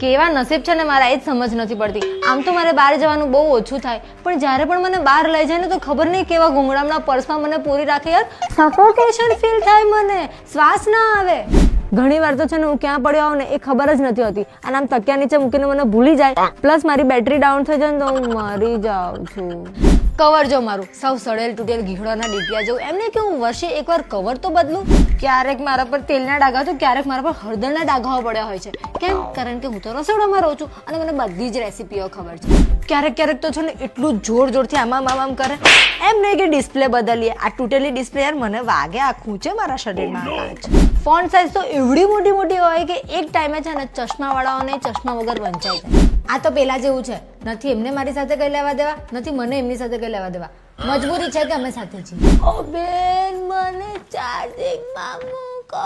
કેવા નસીબ છે ને મારા, એ જ સમજ નથી પડતી. આમ તો મારે બહાર જવાનું બહુ ઓછું થાય, પણ જ્યારે પણ મને બહાર લઈ જાય ને તો ખબર નહીં કેવા ઘૂંઘરામના પર્સમાં મને પૂરી રાખે યાર. સફોકેશન ફીલ થાય મને, શ્વાસ ના આવે. ઘણી વાર તો છે ને હું ક્યાં પડ્યો આવું ને એ ખબર જ નથી હોતી, અને આમ તકિયા નીચે મૂકીને મને ભૂલી જાય, પ્લસ મારી બેટરી ડાઉન થઈ જાય ને તો હું મરી જાઉં છું. કવર જો મારું સાવ સડેલ તૂટેલ ઘીઘડાના ડીટિયા જેવું. એમને કે હું વર્ષે એકવાર કવર તો બદલું. ક્યારેક મારા પર તેલના ડાઘા તો ક્યારેક મારા પર હળદરના ડાઘાઓ પડ્યા હોય છે. કેમ? કારણ કે હું તો રસોડામાં રહું છું અને મને બધી જ રેસીપીઓ ખબર છે. ક્યારેક તો છે ને એટલું જોરથી આમ કરે, એમ નહીં કે ડિસ્પ્લે બદલીએ. આ તૂટેલી ડિસ્પ્લે યાર મને વાગે, આખું છે મારા શરીરમાં કાચ. ફોન્ટ સાઇઝ તો એવડી મોટી હોય કે એક ટાઈમે છે ને ચશ્માવાળાઓને ચશ્મા વગર વંચાઈ જાય. આ તો પેલા જેવું છે, નથી એમને મારી સાથે કઈ લેવા દેવા, નથી મને એમની સાથે કઈ લેવા દેવા. મજબૂરી છે કે અમે સાથે છીએ. ઓ બેન, મને ચાર્જિંગમાં મૂકો.